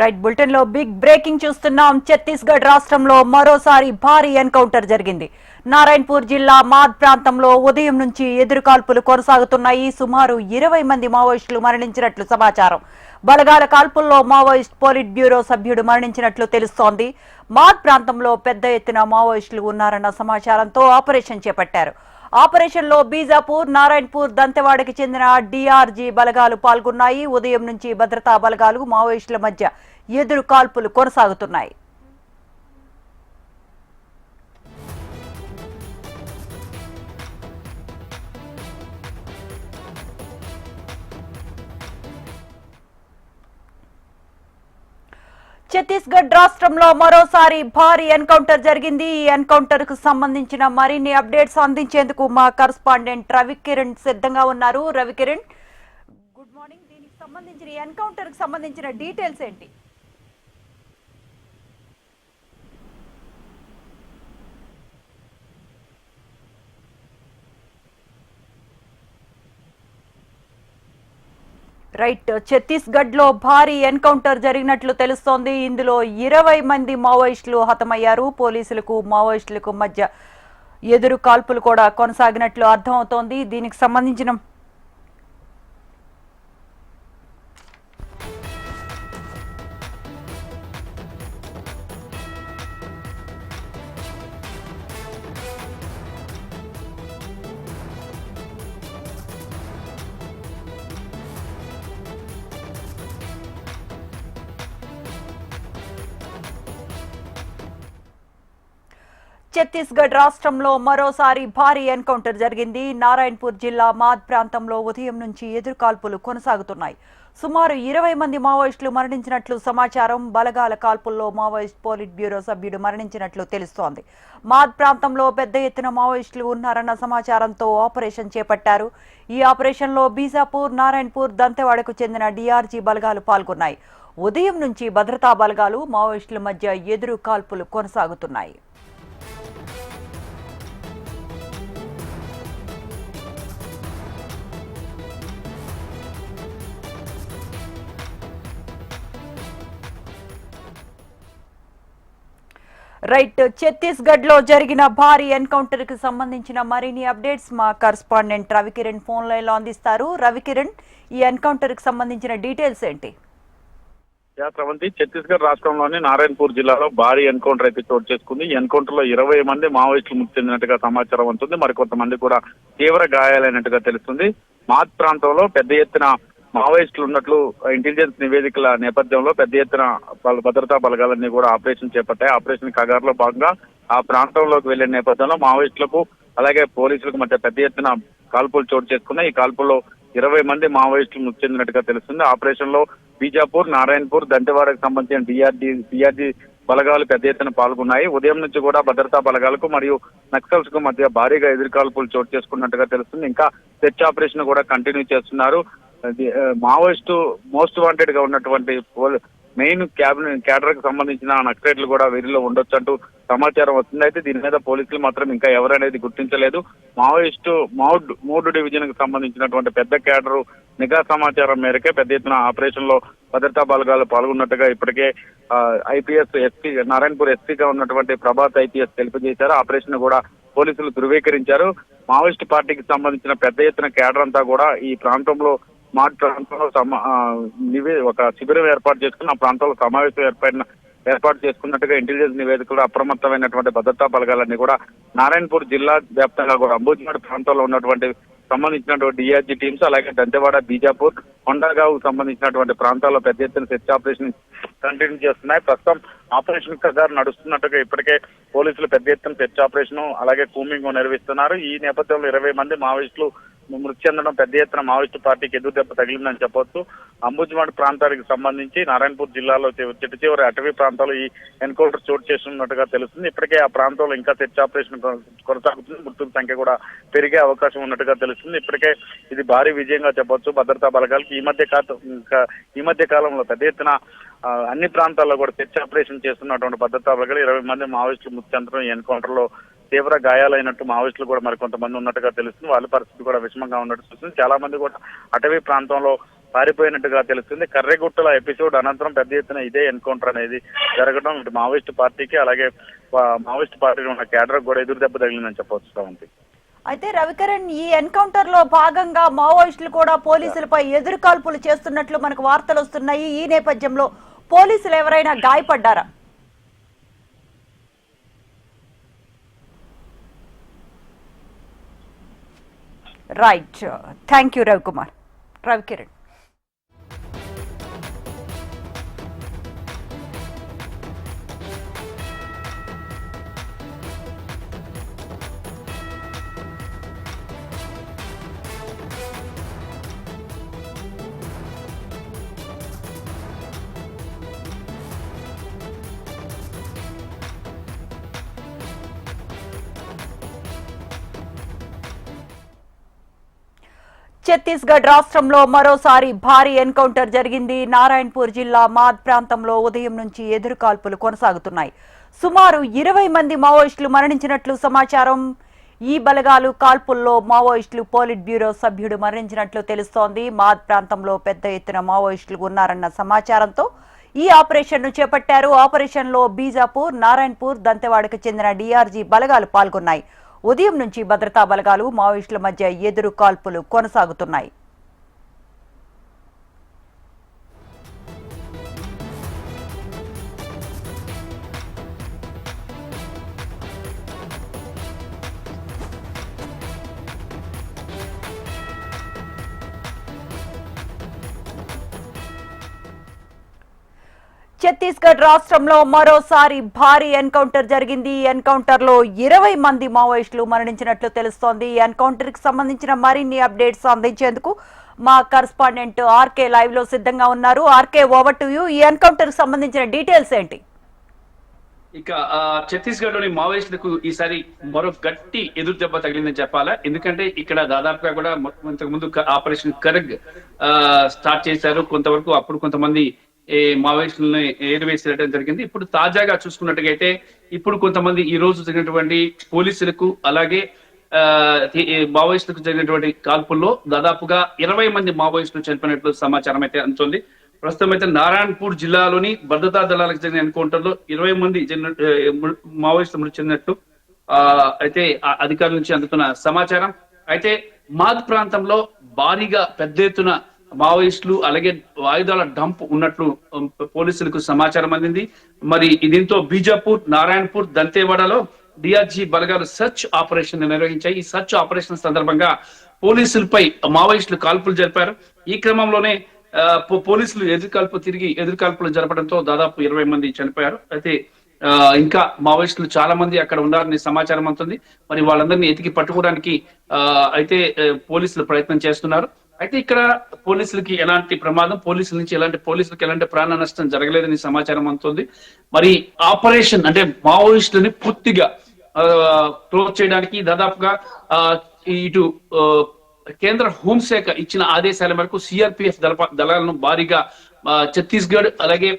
Right bulletin లో big breaking చూస్తున్నాం. ఛత్తీస్గఢ్ రాష్ట్రంలో మరోసారి భారీ ఎన్కౌంటర్ జరిగింది. నారాయణపూర్ జిల్లా మాద్ ప్రాంతంలో ఉదయం నుంచి ఎదురుకాల్పులు కొనసాగుతున్నాయి. సుమారు 20 మంది మావోయిస్టులు మరణించినట్లు సమాచారం. బలగాల కాల్పుల్లో మావోయిస్ట్ పోలిట్ బ్యూరో సభ్యుడు మరణించినట్లు తెలుస్తోంది. మాద్ ప్రాంతంలో పెద్ద ఎత్తున మావోయిస్టులు ఉన్నారన్న సమాచారంతో ఆపరేషన్ చేపట్టారు. ఆపరేషన్ లో బీజాపూర్, నారాయణపూర్, దంతెవాడకి చెందిన డిఆర్జీ బలగాలు పాల్గొన్నాయి. ఉదయం నుంచి భద్రతా బలగాలు మావోయిస్టుల మధ్య ఎదురు కాల్పులు కొనసాగుతున్నాయి. ఛత్తీస్గఢ్ రాష్ట్రంలో మరోసారి భారీ ఎన్కౌంటర్ జరిగింది. ఈ ఎన్కౌంటర్ కు సంబంధించిన మరిన్ని అప్డేట్స్ అందించేందుకు మా కరెస్పాండెంట్ రవికిరణ్ సిద్ధంగా ఉన్నారు. Ravikiran, good morning. దీనికి సంబంధించిన ఎన్కౌంటర్ కు సంబంధించిన డీటెయిల్స్ ఏంటి? రైట్, ఛత్తీస్గఢ్ లో భారీ ఎన్కౌంటర్ జరిగినట్లు తెలుస్తోంది. ఇందులో 20 మంది మావోయిస్టులు హతమయ్యారు. పోలీసులకు మావోయిస్టులకు మధ్య ఎదురు కాల్పులు కూడా కొనసాగినట్లు అర్థమవుతోంది. దీనికి సంబంధించిన ఛత్తీస్గఢ్ రాష్ట్రంలో మరోసారి భారీ ఎన్కౌంటర్ జరిగింది. నారాయణపూర్ జిల్లా మాద్ ప్రాంతంలో ఉదయం నుంచి ఎదురుకాల్పులు కొనసాగుతున్నాయి. సుమారు 20 మంది మావోయిస్టులు మరణించినట్లు సమాచారం. బలగాల కాల్పుల్లో మావోయిస్ట్ పోలిట్ బ్యూరో సభ్యుడు మరణించినట్లు తెలుస్తోంది. మాద్ ప్రాంతంలో పెద్ద ఎత్తున మావోయిస్టులు ఉన్నారన్న సమాచారంతో ఆపరేషన్ చేపట్టారు. ఈ ఆపరేషన్లో బీజాపూర్, నారాయణపూర్, దంతెవాడకు చెందిన డిఆర్జీ బలగాలు పాల్గొన్నాయి. ఉదయం నుంచి భద్రతా బలగాలు మావోయిస్టుల మధ్య ఎదురు కాల్పులు కొనసాగుతున్నాయి. రైట్, ఛత్తీస్గఢ్ లో జరిగిన భారీ ఎన్కౌంటర్ కి సంబంధించిన మరిన్ని అప్డేట్స్ మా కరెస్పాండెంట్ రవికిరణ్ ఫోన్ లైన్ లో అందిస్తారు. రవికిరణ్, ఈ ఎన్కౌంటర్ కి సంబంధించిన డీటెయిల్స్ ఏంటి? యాత్రవంతి ఛత్తీస్గఢ్ రాష్ట్రంలోని నారాయణపూర్ జిల్లాలో భారీ ఎన్కౌంటర్ అయితే చోటు చేసుకుంది. ఈ ఎన్కౌంటర్ లో 20 మంది మావోయిస్టులు మృతి చెందినట్టుగా సమాచారం ఉంటుంది. మరికొంతమంది కూడా తీవ్ర గాయాలైనట్టుగా తెలుస్తుంది. మాద్ ప్రాంతంలో పెద్ద ఎత్తున మావోయిస్టులు ఉన్నట్లు ఇంటెలిజెన్స్ నివేదికల నేపథ్యంలో పెద్ద ఎత్తున భద్రతా బలగాలన్నీ కూడా ఆపరేషన్ చేపట్టాయి. ఆపరేషన్ కగారులో భాగంగా ఆ ప్రాంతంలోకి వెళ్లే నేపథ్యంలో మావోయిస్టులకు అలాగే పోలీసులకు మధ్య పెద్ద ఎత్తున కాల్పులు చోటు చేసుకున్నాయి. ఈ కాల్పుల్లో 20 మంది మావోయిస్టులు మృతి చెందినట్టుగా తెలుస్తుంది. ఆపరేషన్ లో బీజాపూర్, నారాయణపూర్, దంతెవాడకు సంబంధించిన డిఆర్జీ బలగాలు పెద్ద ఎత్తున పాల్గొన్నాయి. ఉదయం నుంచి కూడా భద్రతా బలగాలకు మరియు నక్సల్స్ కు మధ్య భారీగా ఎదురుకాల్పులు చోటు చేసుకున్నట్టుగా తెలుస్తుంది. ఇంకా సెర్చ్ ఆపరేషన్ కూడా కంటిన్యూ చేస్తున్నారు. మావోయిస్టు మోస్ట్ వాంటెడ్ గా ఉన్నటువంటి మెయిన్ క్యాడర్ కు సంబంధించిన నక్సలైట్లు కూడా వీరిలో ఉండొచ్చు అంటూ సమాచారం వస్తుంది. అయితే దీని మీద పోలీసులు మాత్రం ఇంకా ఎవరనేది గుర్తించలేదు. మావోయిస్టు మూడు డివిజన్ కు సంబంధించినటువంటి పెద్ద క్యాడర్ నిఘా సమాచారం మేరకే పెద్ద ఎత్తున ఆపరేషన్ లో భద్రతా బలగాలు పాల్గొన్నట్టుగా ఇప్పటికే ఐపీఎస్ ఎస్పీ నారాయణపూర్ ఎస్పీగా ఉన్నటువంటి ప్రభాత్ ఐపీఎస్ తెలియజేశారు. ఆపరేషన్ కూడా పోలీసులు ధృవీకరించారు. మావోయిస్టు పార్టీకి సంబంధించిన పెద్ద ఎత్తున క్యాడర్ అంతా కూడా ఈ ప్రాంతంలో మాడ్ ప్రాంతంలో ఒక శిబిరం ఏర్పాటు చేసుకుని ఆ ప్రాంతంలో సమావేశం ఏర్పాటు చేసుకున్నట్టుగా ఇంటెలిజెన్స్ నివేదికలు అప్రమత్తమైనటువంటి భద్రతా బలగాలన్నీ కూడా నారాయణపూర్ జిల్లా వ్యాప్తంగా కూడా అంబుజ్మాడ్ ప్రాంతంలో ఉన్నటువంటి సంబంధించినటువంటి డిఆర్జీ టీమ్స్ అలాగే దంతెవాడ, బీజాపూర్, కొండగావ్ సంబంధించినటువంటి ప్రాంతాల్లో పెద్ద ఎత్తున సెర్చ్ ఆపరేషన్ కంటిన్యూ చేస్తున్నాయి. ప్రస్తుతం ఆపరేషన్ కగారు నడుస్తున్నట్టుగా ఇప్పటికే పోలీసులు పెద్ద ఎత్తున సెర్చ్ ఆపరేషన్ అలాగే కూంబింగ్ నిర్వహిస్తున్నారు. ఈ నేపథ్యంలో 20 మంది మావోయిస్టులు మృతి చెందడం పెద్ద ఎత్తున మావోయిస్టు పార్టీకి ఎదురు దెబ్బ తగిలిందని చెప్పొచ్చు. అంబుజ్మాడ్ ప్రాంతానికి సంబంధించి నారాయణపూర్ జిల్లాలో చివరి అటవీ ప్రాంతాలు ఈ ఎన్కౌంటర్ చోటు చేస్తున్నట్టుగా తెలుస్తుంది. ఇప్పటికే ఆ ప్రాంతంలో ఇంకా సెర్చ్ ఆపరేషన్ కొనసాగుతుంది. మృతుల సంఖ్య కూడా పెరిగే అవకాశం ఉన్నట్టుగా తెలుస్తుంది. ఇప్పటికే ఇది భారీ విజయంగా చెప్పొచ్చు భద్రతా బలగాలకి. ఈ మధ్య కాలంలో పెద్ద ఎత్తున అన్ని ప్రాంతాల్లో కూడా సెర్చ్ ఆపరేషన్ చేస్తున్నటువంటి భద్రతా బలగాలు 20 మంది మావోయిస్టులు మృతి చెందడం ఎన్కౌంటర్ లో తీవ్ర గాయాలైనట్టు మావోయిస్టులు కూడా మరికొంతమంది ఉన్నట్టుగా తెలుస్తుంది. వాళ్ళ పరిస్థితి కూడా విషమంగా ఉన్నట్టు చూస్తుంది. చాలా మంది కూడా అటవీ ప్రాంతంలో పారిపోయినట్టుగా తెలుస్తుంది. కర్రెగుట్టల ఎపిసోడ్ అనంతరం పెద్ద ఎత్తున ఇదే ఎన్కౌంటర్ అనేది జరగడం ఇటు మావోయిస్ట్ పార్టీకి అలాగే మావోయిస్ట్ పార్టీలో ఉన్న కేడర్ కూడా ఎదురు దెబ్బ తగిలిందని చెప్పవచ్చు శ్రావంతి. అయితే రవికరణ్, ఈ ఎన్కౌంటర్ లో భాగంగా మావోయిస్టులు కూడా పోలీసులపై ఎదురు కాల్పులు చేస్తున్నట్లు మనకు వార్తలు వస్తున్నాయి. ఈ నేపథ్యంలో పోలీసులు ఎవరైనా గాయపడ్డారా? Right, thank you Ravikumar. Ravikiran. Chhattisgarh రాష్ట్రంలో మరోసారి భారీ ఎన్కౌంటర్ జరిగింది. నారాయణపూర్ జిల్లా మాద్ ప్రాంతంలో ఉదయం నుంచి ఎదురుకాల్పులు కొనసాగుతున్నాయి. సుమారు 20 మంది మావోయిస్టులు మరణించినట్లు సమాచారం. ఈ బలగాలు కాల్పుల్లో మావోయిస్టులు పోలిట్ బ్యూరో సభ్యుడు మరణించినట్లు తెలుస్తోంది. మాద్ ప్రాంతంలో పెద్ద ఎత్తున మావోయిస్టులు ఉన్నారన్న సమాచారంతో ఈ ఆపరేషన్ను చేపట్టారు. ఆపరేషన్లో బీజాపూర్, నారాయణపూర్, దంతెవాడకు చెందిన డీఆర్జీ బలగాలు పాల్గొన్నాయి. ఉదయం నుంచి భద్రతా బలగాలు మావోయిస్టుల మధ్య ఎదురు కాల్పులు కొనసాగుతున్నాయి. ఛత్తీస్గఢ్ రాష్ట్రంలో మరోసారి భారీ ఎన్కౌంటర్ జరిగింది. ఈ ఎన్కౌంటర్ లో 20 మంది మావోయిస్టులు మరణించినట్లు తెలుస్తోంది. ఈ ఎన్కౌంటర్ కి సంబంధించిన మరిన్ని అప్డేట్స్ అందించేందుకు మా కరెస్పాండెంట్ ఆర్కే లైవ్ లో సిద్ధంగా ఉన్నారు. RK, over to you. ఈ ఎన్కౌంటర్ కి సంబంధించిన డీటెయిల్స్ ఏంటి? ఇక ఛత్తీస్గఢ్ లోని మావోయిస్టులకు ఈసారి మరో గట్టి ఎదురు దెబ్బ తగిలిందని చెప్పాలా. ఎందుకంటే ఇక్కడ దాదాపుగా కూడా ఇంతకు ముందు ఆపరేషన్ కరగ్ స్టార్ట్ చేశారు. కొంతవరకు అప్పుడు కొంతమంది మావోయిస్టులను ఏరివేసేయడం జరిగింది. ఇప్పుడు తాజాగా చూసుకున్నట్టుగైతే ఇప్పుడు కొంతమంది ఈ రోజు జరిగినటువంటి పోలీసులకు అలాగే మావోయిస్టులకు జరిగినటువంటి కాల్పుల్లో దాదాపుగా 20 మంది మావోయిస్టులు చనిపోయినట్లు సమాచారం అయితే అందుతుంది. ప్రస్తుతం అయితే నారాయణపూర్ జిల్లాలోని భద్రతా దళాలకు జరిగిన ఎన్కౌంటర్ లో 20 మంది మావోయిస్టులు మృతి చెందినట్లు అయితే అధికారుల నుంచి అందుతున్న సమాచారం. అయితే మాద్ ప్రాంతంలో భారీగా పెద్ద ఎత్తున మావోయిస్టులు అలాగే ఆయుధాల డంప్ ఉన్నట్లు పోలీసులకు సమాచారం అందింది. మరి దీంతో బీజాపూర్, నారాయణపూర్, దంతేవాడలో డిఆర్జీ బలగాలు సర్చ్ ఆపరేషన్ నిర్వహించాయి. ఈ సర్చ్ ఆపరేషన్ సందర్భంగా పోలీసులపై మావోయిస్టులు కాల్పులు జరిపారు. ఈ క్రమంలోనే పోలీసులు ఎదురుకాల్పులు జరపడంతో దాదాపు 20 మంది చనిపోయారు. అయితే ఇంకా మావోయిస్టులు చాలా మంది అక్కడ ఉన్నారని సమాచారం అందుతుంది. మరి వాళ్ళందరినీ ఎతికి పట్టుకోవడానికి అయితే పోలీసులు ప్రయత్నం చేస్తున్నారు. అయితే ఇక్కడ పోలీసులకి ఎలాంటి ప్రమాదం, పోలీసులకి ఎలాంటి ప్రాణ నష్టం జరగలేదని సమాచారం అందుతుంది. మరి ఆపరేషన్ అంటే మావోయిస్టులని పూర్తిగా క్లోజ్ చేయడానికి దాదాపుగా ఇటు కేంద్ర హోంశాఖ ఇచ్చిన ఆదేశాల మేరకు సిఆర్పిఎఫ్ దళాలను భారీగా ఛత్తీస్గఢ్ అలాగే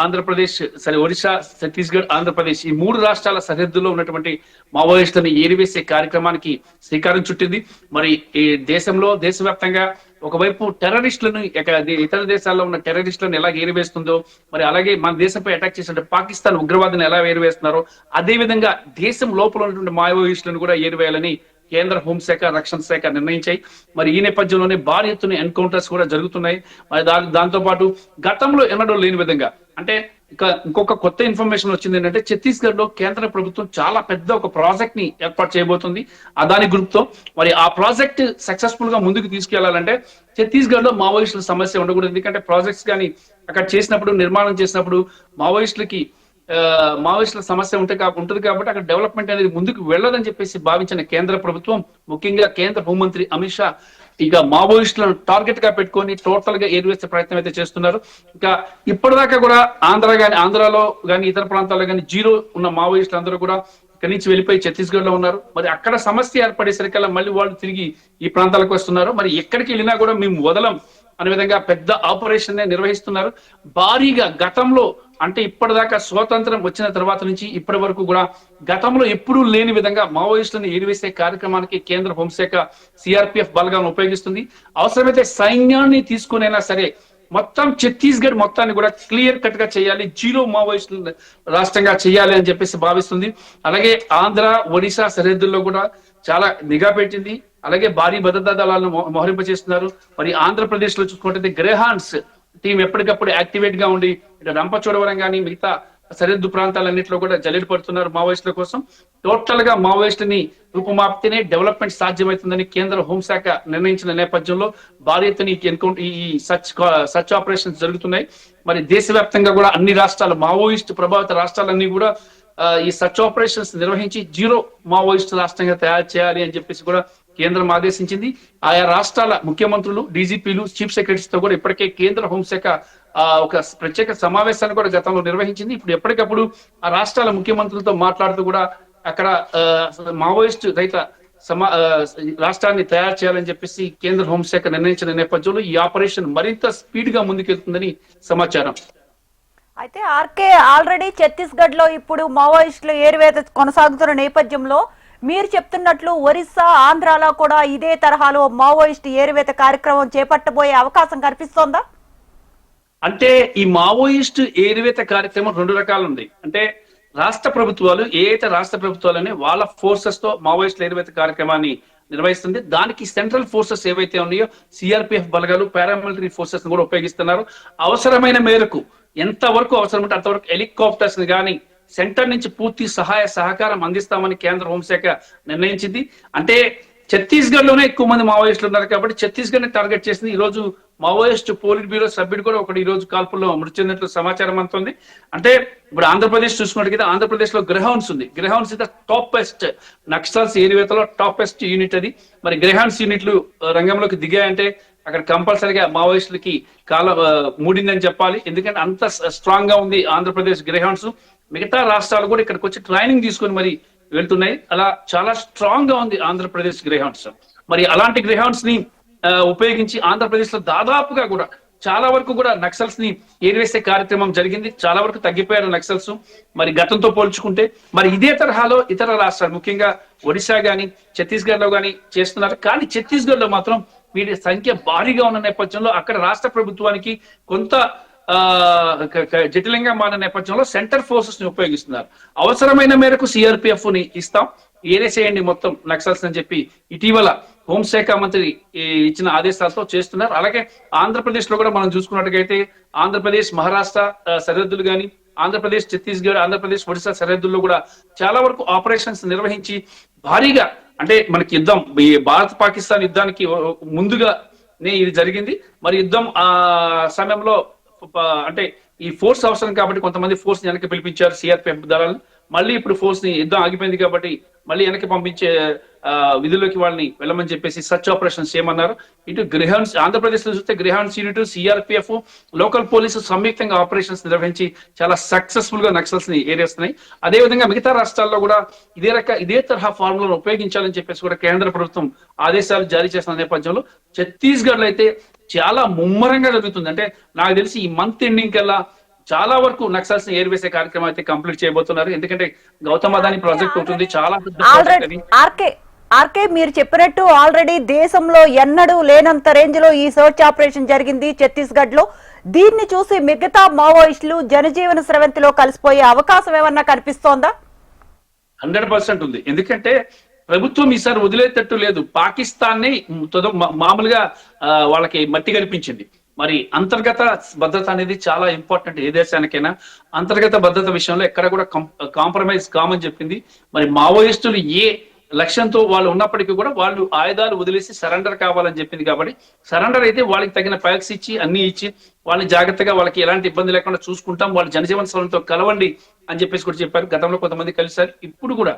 ఆంధ్రప్రదేశ్ ఒడిశా, ఛత్తీస్గఢ్, ఆంధ్రప్రదేశ్ ఈ 3 రాష్ట్రాల సరిహద్దుల్లో ఉన్నటువంటి మావోయిస్టులను ఏరివేసే కార్యక్రమానికి శ్రీకారం చుట్టింది. మరి ఈ దేశవ్యాప్తంగా ఒకవైపు టెర్రరిస్టులను ఇతర దేశాల్లో ఉన్న టెర్రరిస్టులను ఎలా ఏరివేస్తుందో, మరి అలాగే మన దేశంపై అటాక్ చేసిన పాకిస్తాన్ ఉగ్రవాదులను ఎలా ఏరివేస్తున్నారో అదే విధంగా దేశం లోపల ఉన్నటువంటి మావోయిస్టులను కూడా ఏరివేయాలని కేంద్ర హోంశాఖ, రక్షణ శాఖ నిర్ణయించాయి. మరి ఈ నేపథ్యంలోనే భారీ ఎత్తున ఎన్కౌంటర్స్ కూడా జరుగుతున్నాయి. మరి దాంతో పాటు గతంలో ఎన్నడూ లేని విధంగా అంటే ఇంకొక కొత్త ఇన్ఫర్మేషన్ వచ్చింది ఏంటంటే ఛత్తీస్గఢ్ లో కేంద్ర ప్రభుత్వం చాలా పెద్ద ఒక ప్రాజెక్ట్ ని ఏర్పాటు చేయబోతుంది అదాని గ్రూప్ తో. మరి ఆ ప్రాజెక్ట్ సక్సెస్ఫుల్ గా ముందుకు తీసుకెళ్లాలంటే ఛత్తీస్గఢ్ లో మావోయిస్టుల సమస్య ఉండకూడదు. ఎందుకంటే ప్రాజెక్ట్స్ కానీ అక్కడ నిర్మాణం చేసినప్పుడు మావోయిస్టుల సమస్య ఉంటది కాబట్టి అక్కడ డెవలప్మెంట్ అనేది ముందుకు వెళ్ళదని చెప్పేసి భావించిన కేంద్ర ప్రభుత్వం, ముఖ్యంగా కేంద్ర హోంమంత్రి అమిత్ షా ఇక మావోయిస్టులను టార్గెట్ గా పెట్టుకొని టోటల్ గా ఏరివేసే ప్రయత్నం అయితే చేస్తున్నారు. ఇంకా ఇప్పటిదాకా కూడా ఆంధ్రాలో కానీ ఇతర ప్రాంతాల్లో కానీ జీరో ఉన్న మావోయిస్టులు అందరూ కూడా ఇక్కడి నుంచి వెళ్ళిపోయి ఛత్తీస్గఢ్ లో ఉన్నారు. మరి అక్కడ సమస్య ఏర్పడేసరికల్లా మళ్ళీ వాళ్ళు తిరిగి ఈ ప్రాంతాలకు వస్తున్నారు. మరి ఎక్కడికి వెళ్ళినా కూడా మేము వదలం అనే విధంగా పెద్ద ఆపరేషన్ నిర్వహిస్తున్నారు. భారీగా గతంలో అంటే ఇప్పటిదాకా స్వాతంత్రం వచ్చిన తర్వాత నుంచి ఇప్పటి వరకు కూడా గతంలో ఎప్పుడూ లేని విధంగా మావోయిస్టులను ఏరివేసే కార్యక్రమానికి కేంద్ర హోంశాఖ సిఆర్పిఎఫ్ బలగాలను ఉపయోగిస్తుంది. అవసరమైతే సైన్యాన్ని తీసుకునైనా సరే మొత్తం ఛత్తీస్గఢ్ మొత్తాన్ని కూడా క్లియర్ కట్ గా చేయాలి, జీరో మావోయిస్టు రాష్ట్రంగా చేయాలి అని చెప్పేసి భావిస్తుంది. అలాగే ఆంధ్ర ఒడిశా సరిహద్దుల్లో కూడా చాలా నిఘా పెట్టింది. అలాగే భారీ భద్రతా దళాలను మోహరింప చేస్తున్నారు. మరి ఆంధ్రప్రదేశ్ లో చూసుకుంటే గ్రేహాన్స్ టీం ఎప్పటికప్పుడు యాక్టివేట్ గా ఉండి రంపచోడవరం కానీ మిగతా సరిహద్దు ప్రాంతాలన్నింటిలో కూడా జల్లెడ పడుతున్నారు మావోయిస్టుల కోసం. టోటల్ గా మావోయిస్టుని రూపుమాపితేనే డెవలప్మెంట్ సాధ్యమవుతుందని కేంద్ర హోంశాఖ నిర్ణయించిన నేపథ్యంలో భారీ ఎత్తున ఈ సచ్ ఆపరేషన్స్ జరుగుతున్నాయి. మరి దేశవ్యాప్తంగా కూడా అన్ని రాష్ట్రాలు మావోయిస్ట్ ప్రభావిత రాష్ట్రాలన్నీ కూడా ఈ సచ్ ఆపరేషన్స్ నిర్వహించి జీరో మావోయిస్ట్ రాష్ట్రంగా తయారు చేయాలి అని చెప్పేసి కూడా కేంద్రం ఆదేశించింది. ఆయా రాష్ట్రాల ముఖ్యమంత్రులు, డీజీపీలు, చీఫ్ సెక్రటరీస్ తో కూడా ఇప్పటికే కేంద్ర హోంశాఖ ఒక ప్రత్యేక సమావేశాన్ని కూడా గతంలో నిర్వహించింది. ఇప్పుడు ఎప్పటికప్పుడు ఆ రాష్ట్రాల ముఖ్యమంత్రులతో మాట్లాడుతూ కూడా అక్కడ మావోయిస్ట్ రహిత రాష్ట్రాన్ని తయారు చేయాలని చెప్పేసి కేంద్ర హోంశాఖ నిర్ణయించిన నేపథ్యంలో ఈ ఆపరేషన్ మరింత స్పీడ్ గా ముందుకెళ్తుందని సమాచారం. అయితే ఆర్కే ఆల్రెడీ ఛత్తీస్గఢ్ లో ఇప్పుడు మావోయిస్టులు ఏరివేత కొనసాగుతున్న నేపథ్యంలో మీరు చెప్తున్నట్లు ఒరిస్సా, ఆంధ్రాలో కూడా ఇదే తరహాలో మావోయిస్టు ఏరివేత కార్యక్రమం చేపట్టబోయే అవకాశం కనిపిస్తోందా? అంటే ఈ మావోయిస్టు ఏరివేత కార్యక్రమం రెండు రకాలు ఉంది. అంటే రాష్ట్ర ప్రభుత్వాలు ఏదైతే రాష్ట్ర ప్రభుత్వాలని వాళ్ళ ఫోర్సెస్ తో మావోయిస్టుల ఏరివేత కార్యక్రమాన్ని నిర్వహిస్తుంది. దానికి సెంట్రల్ ఫోర్సెస్ ఏవైతే ఉన్నాయో సిఆర్పిఎఫ్ బలగాలు, పారామిలిటరీ ఫోర్సెస్ కూడా ఉపయోగిస్తున్నారు. అవసరమైన మేరకు ఎంతవరకు అవసరమంటే అంతవరకు హెలికాప్టర్స్ ని కానీ సెంటర్ నుంచి పూర్తి సహాయ సహకారం అందిస్తామని కేంద్ర హోంశాఖ నిర్ణయించింది. అంటే ఛత్తీస్గఢ్ లోనే ఎక్కువ మంది మావోయిస్టులు ఉన్నారు కాబట్టి ఛత్తీస్గఢ్ ని టార్గెట్ చేసింది. ఈ రోజు మావోయిస్ట్ పోలిట్ బ్యూరో సభ్యుడు కూడా ఒకటి ఈ రోజు కాల్పుల్లో మృతి చెందినట్లు సమాచారం అందుతుంది. అంటే ఇప్పుడు ఆంధ్రప్రదేశ్ చూసుకున్నట్లయితే ఆంధ్రప్రదేశ్ లో గ్రేహౌండ్స్ ఉంది. Greyhounds is the toppest Naxals ఏరివేతలో టాపెస్ట్ యూనిట్ అది. మరి గ్రేహౌండ్స్ యూనిట్లు రంగంలోకి దిగాయంటే అక్కడ కంపల్సరీగా మావోయిస్టులకి మూడిందని చెప్పాలి. ఎందుకంటే అంత స్ట్రాంగ్ గా ఉంది ఆంధ్రప్రదేశ్ గ్రేహౌండ్స్. మిగతా రాష్ట్రాలు కూడా ఇక్కడికి వచ్చి ట్రైనింగ్ తీసుకొని మరి వెళ్తున్నాయి. అలా చాలా స్ట్రాంగ్ గా ఉంది ఆంధ్రప్రదేశ్ గ్రేహౌండ్స్. మరి అలాంటి గ్రేహౌండ్స్ ని ఉపయోగించి ఆంధ్రప్రదేశ్ లో దాదాపుగా కూడా చాలా వరకు కూడా నక్సల్స్ ని ఏరివేసే కార్యక్రమం జరిగింది. చాలా వరకు తగ్గిపోయారు నక్సల్స్ మరి గతంతో పోల్చుకుంటే. మరి ఇదే తరహాలో ఇతర రాష్ట్రాలు ముఖ్యంగా ఒడిశా గాని ఛత్తీస్గఢ్ లో గాని చేస్తున్నారు. కానీ ఛత్తీస్గఢ్ లో మాత్రం వీరి సంఖ్య భారీగా ఉన్న నేపథ్యంలో అక్కడ రాష్ట్ర ప్రభుత్వానికి కొంత జటిలంగా మారిన నేపథ్యంలో సెంటర్ ఫోర్సెస్ ని ఉపయోగిస్తున్నారు. అవసరమైన మేరకు సిఆర్పిఎఫ్ ని ఇస్తాం, ఏరేసేయండి మొత్తం నక్సల్స్ అని చెప్పి ఇటీవల హోంశాఖ మంత్రి ఇచ్చిన ఆదేశాలతో చేస్తున్నారు. అలాగే ఆంధ్రప్రదేశ్ లో కూడా మనం చూసుకున్నట్టుగైతే ఆంధ్రప్రదేశ్ మహారాష్ట్ర సరిహద్దులు కానీ ఆంధ్రప్రదేశ్ ఛత్తీస్గఢ్ ఆంధ్రప్రదేశ్ ఒడిశా సరిహద్దుల్లో కూడా చాలా వరకు ఆపరేషన్స్ నిర్వహించి భారీగా అంటే మనకి యుద్ధం ఈ భారత్ పాకిస్తాన్ యుద్ధానికి ముందుగానే ఇది జరిగింది. మరి యుద్ధం ఆ సమయంలో అంటే ఈ ఫోర్స్ అవసరం కాబట్టి కొంతమంది ఫోర్స్ వెనక్కి పిలిపించారు సిఆర్పిఎఫ్ దళాలు. మళ్ళీ ఇప్పుడు ఫోర్స్ ని యుద్ధం ఆగిపోయింది కాబట్టి మళ్ళీ వెనక్కి పంపించే విధుల్లోకి వాళ్ళని వెళ్ళమని చెప్పేసి సర్చ్ ఆపరేషన్స్ చేయమన్నారు. ఇటు గ్రేహౌండ్స్ ఆంధ్రప్రదేశ్ లో చూస్తే Greyhounds unit, CRPF, local police సంయుక్తంగా ఆపరేషన్స్ నిర్వహించి చాలా సక్సెస్ఫుల్ గా నక్సల్స్ ని ఏరేస్తున్నాయి. అదే విధంగా మిగతా రాష్ట్రాల్లో కూడా ఇదే తరహా ఫార్ములను ఉపయోగించాలని చెప్పేసి కూడా కేంద్ర ప్రభుత్వం ఆదేశాలు జారీ చేసిన నేపథ్యంలో ఛత్తీస్గఢ్ లో అయితే చాలా ముమ్మరంగా జరుగుతుంది. అంటే నాకు తెలిసి ఈ మంత్ ఎండింగ్ కల్లా చాలా వరకు నక్సల్స్ ని ఏరివేసే కార్యక్రమం అయితే కంప్లీట్ చేయబోతున్నారు. ఎందుకంటే గౌతమ్ అదాని ప్రాజెక్ట్ ఉంటుంది, చాలా ఆర్కే మీరు చెప్పినట్టు ఆల్రెడీ దేశంలో ఎన్నడూ లేనంత రేంజ్ లో ఈ సర్చ్ ఆపరేషన్ జరిగింది ఛత్తీస్గఢ్ లో. దీన్ని చూసి మిగతా మావోయిస్టులు జనజీవన స్రవంతిలో కలిసిపోయే అవకాశం ఏమన్నా కనిపిస్తోందా? 100% ఉంది. ఎందుకంటే ప్రభుత్వం ఈసారి వదిలేటట్టు లేదు. పాకిస్తాన్ ని మామూలుగా వాళ్ళకి మట్టి కనిపించింది. మరి అంతర్గత భద్రత అనేది చాలా ఇంపార్టెంట్. ఏ దేశానికైనా అంతర్గత భద్రత విషయంలో ఎక్కడ కూడా కాంప్రమైజ్ కామని చెప్పింది. మరి మావోయిస్టులు ఏ లక్ష్యంతో వాళ్ళు ఉన్నప్పటికీ కూడా వాళ్ళు ఆయుధాలు వదిలేసి సరెండర్ కావాలని చెప్పింది. కాబట్టి సరెండర్ అయితే వాళ్ళకి తగిన ప్యాక్స్ ఇచ్చి అన్ని ఇచ్చి వాళ్ళని జాగ్రత్తగా వాళ్ళకి ఎలాంటి ఇబ్బంది లేకుండా చూసుకుంటాం, వాళ్ళు జనజీవన స్రవంతితో కలవండి అని చెప్పేసి కూడా చెప్పారు. గతంలో కొంతమంది కలిసారు. ఇప్పుడు కూడా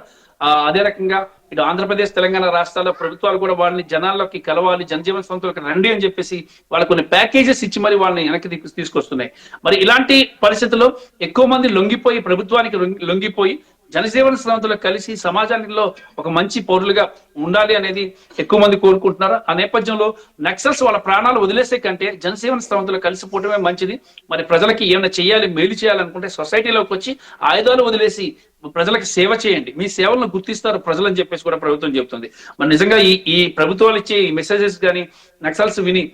అదే రకంగా ఇటు ఆంధ్రప్రదేశ్ తెలంగాణ రాష్ట్రాల ప్రభుత్వాలు కూడా వాళ్ళని జనాల్లోకి కలవాలి, జనజీవన స్రవంతిలోకి రండి అని చెప్పేసి వాళ్ళకి కొన్ని ప్యాకేజెస్ ఇచ్చి మరి వాళ్ళని వెనక్కి తీసుకొస్తున్నాయి. మరి ఇలాంటి పరిస్థితుల్లో ఎక్కువ మంది లొంగిపోయి ప్రభుత్వానికి లొంగిపోయి జనజీవన స్రవంతిలో కలిసి సమాజంలో ఒక మంచి పౌరులుగా ఉండాలి అనేది ఎక్కువ మంది కోరుకుంటున్నారు. ఆ నేపథ్యంలో నక్సల్స్ వాళ్ళ ప్రాణాలు వదిలేసే కంటే జనజీవన స్రవంతిలో కలిసిపోవడమే మంచిది. మరి ప్రజలకి ఏమైనా చేయాలి, మేలు చేయాలనుకుంటే సొసైటీలోకి వచ్చి ఆయుధాలు వదిలేసి ప్రజలకు సేవ చేయండి, మీ సేవలను గుర్తిస్తారు ప్రజలు అని చెప్పేసి కూడా ప్రభుత్వం చెబుతుంది. మరి నిజంగా ఈ ప్రభుత్వాలు ఇచ్చే ఈ మెసేజెస్ కానీ నక్సల్స్ విని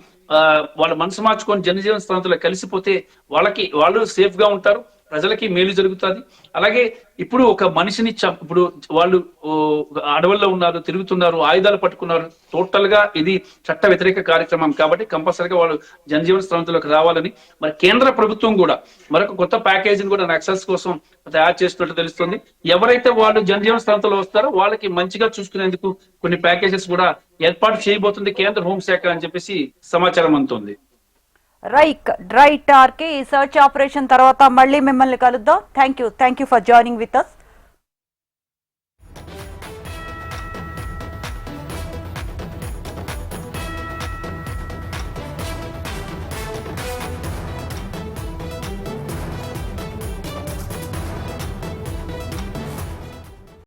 వాళ్ళ మనసు మార్చుకొని జనజీవన స్రవంతిలో కలిసిపోతే వాళ్ళు సేఫ్ గా ఉంటారు, ప్రజలకి మేలు జరుగుతుంది. అలాగే ఇప్పుడు ఒక మనిషిని ఇప్పుడు వాళ్ళు అడవుల్లో ఉన్నారు, తిరుగుతున్నారు, ఆయుధాలు పట్టుకున్నారు, టోటల్ గా ఇది చట్ట వ్యతిరేక కార్యక్రమం కాబట్టి కంపల్సరిగా వాళ్ళు జనజీవన స్రవంతిలోకి రావాలని మరి కేంద్ర ప్రభుత్వం కూడా మరొక కొత్త ప్యాకేజీని కూడా నక్సల్స్ కోసం తయారు చేస్తున్నట్టు తెలుస్తుంది. ఎవరైతే వాళ్ళు జనజీవన స్రవంతిలో వస్తారో వాళ్ళకి మంచిగా చూసుకునేందుకు కొన్ని ప్యాకేజెస్ కూడా ఏర్పాటు చేయబోతుంది కేంద్ర హోంశాఖ అని చెప్పేసి సమాచారం అందుతుంది. రైట్ ఆర్కి ఈ సర్చ్ ఆపరేషన్ తర్వాత మళ్ళీ మిమ్మల్ని కలుద్దాం. Thank you for joining with us.